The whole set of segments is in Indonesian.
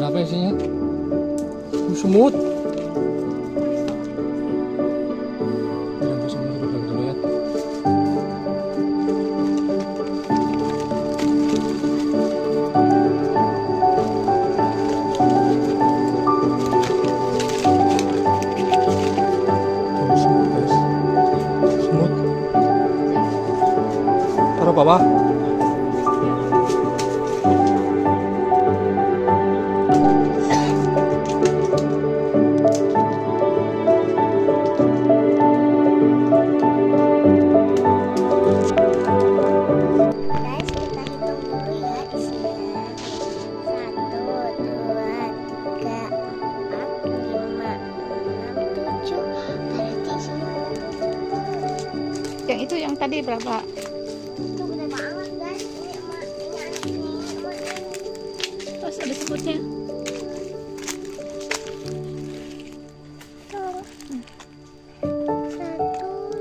Apa isinya? Semut. Semut dulu ya. Semut guys. Semut. Taruh bawah. Yang itu yang tadi berapa? Itu gede banget guys. Ini emak, ini anaknya. Terus ada semutnya. Tuh. 1, 2, 3, 4,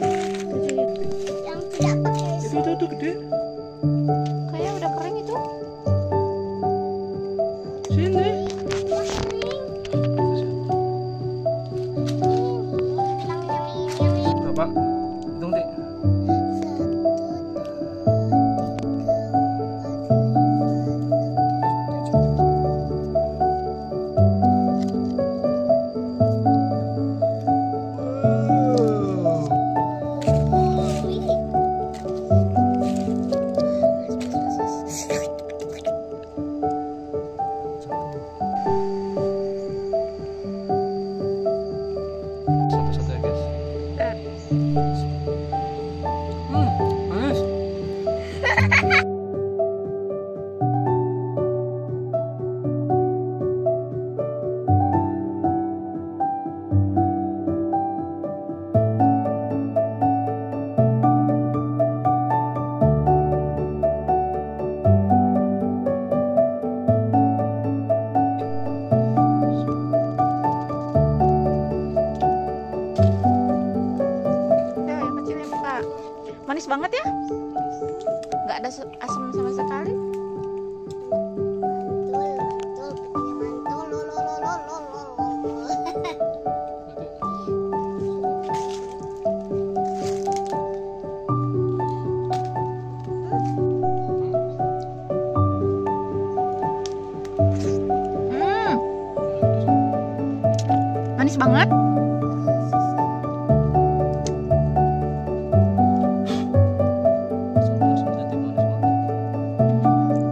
5, 6, 7. Yang tidak pakai Itu gede. Kayak udah kering itu. Sini. Berapa? Hitung deh. 1 ya guys. Manis. Yang kecilnya buka. Manis banget ya? Nggak ada asam sama sekali. Manis banget.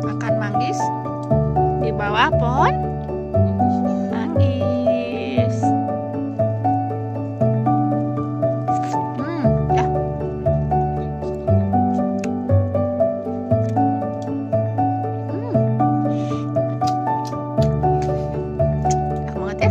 Makan manggis di bawah pohon manggis. Ya. Enak banget ya.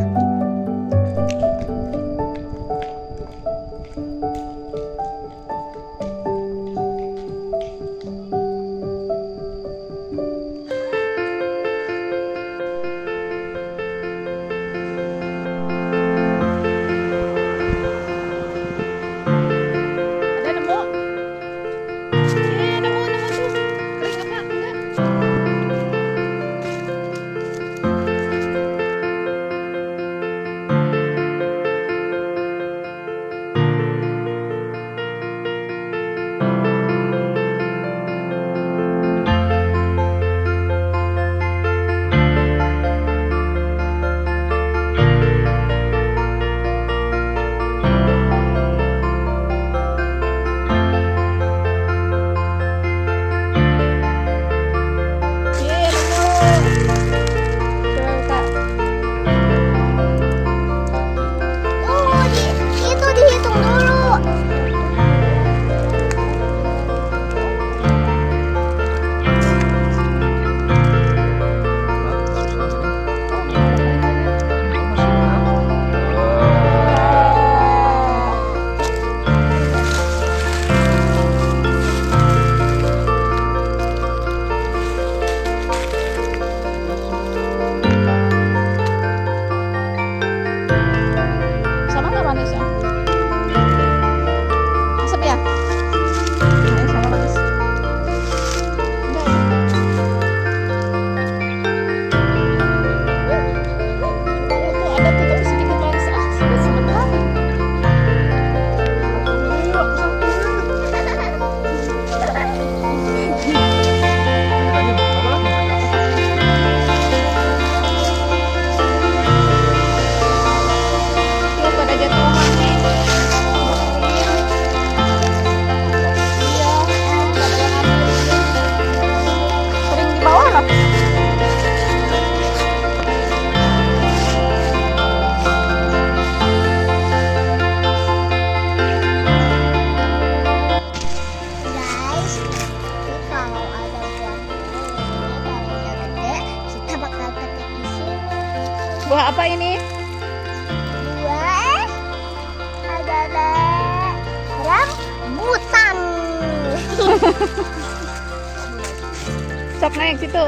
Sok naik situ.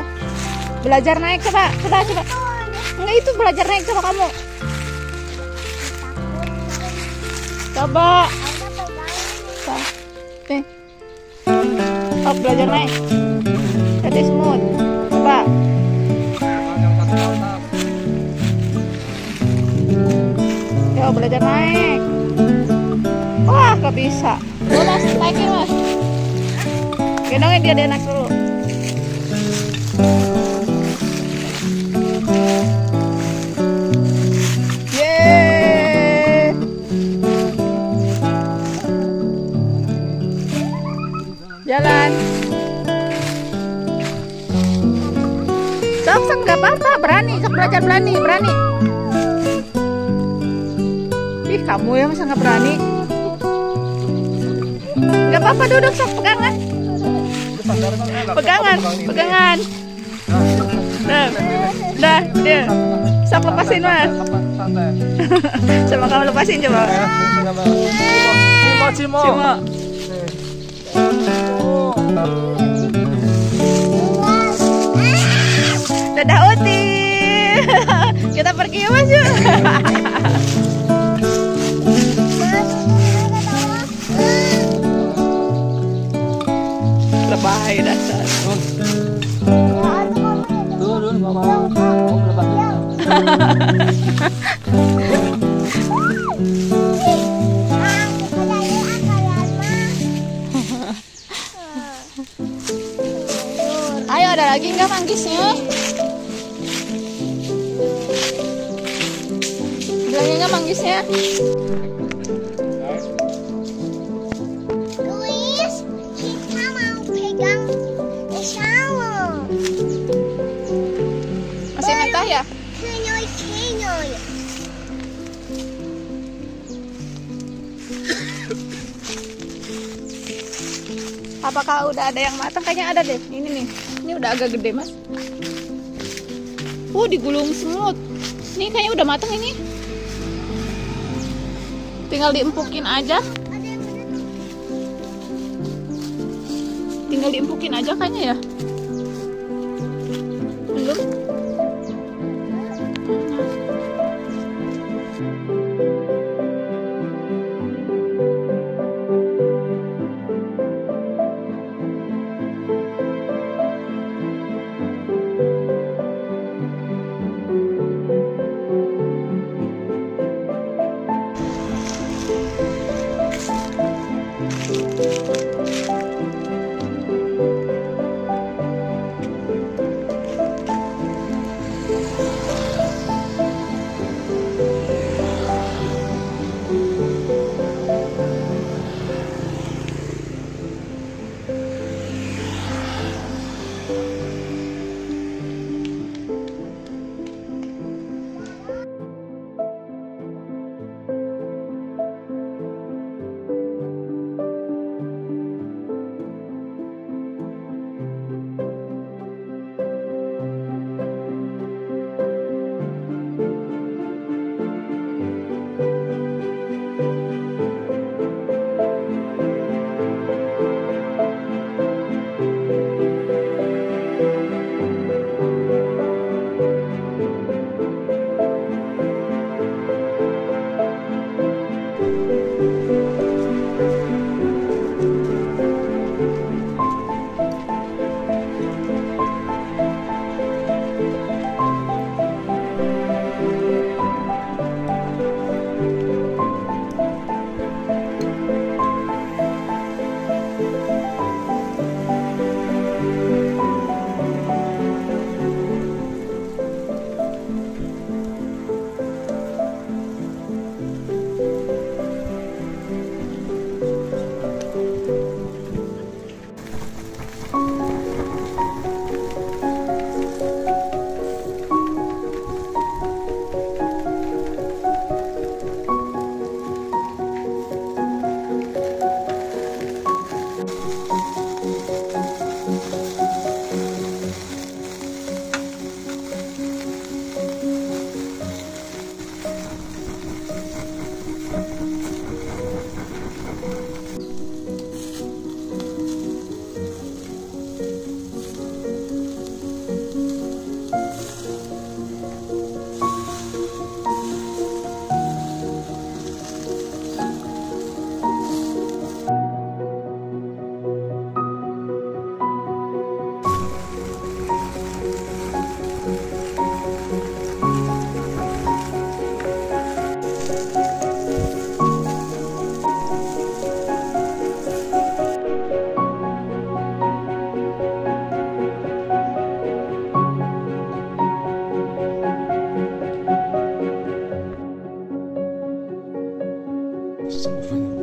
Belajar naik coba. Enggak itu belajar naik coba kamu. Coba. Nih. Oh, belajar naik. Jadi smooth. Coba. Yang satu mantap. Yo, belajar naik. Wah, gak bisa. Mas, naikin mas. Gendongin dia naik dulu. Yeay. Jalan. Sok nggak apa-apa, berani, sok belajar berani. Ih, kamu ya masa nggak berani? Nggak apa-apa, duduk sok pegangan. Pegangan. Dah, dia. Sok lepasin mas. Coba kamu lepasin coba. Cimo. Dadah Uti. Kita pergi ya mas yuk. Lebay dasar. Turun, mama. Oh, lepas. Ayo, ada lagi nggak manggisnya? Ada lagi nggak manggisnya? Luis, kita mau pegang sawo. Masih mentah ya? Kenyoy. Apakah udah ada yang matang? Kayaknya ada deh. Ini nih. Ini udah agak gede mas. Digulung semut. Ini kayaknya udah matang ini. Tinggal diempukin aja. Kayaknya ya. Belum. Susah move on.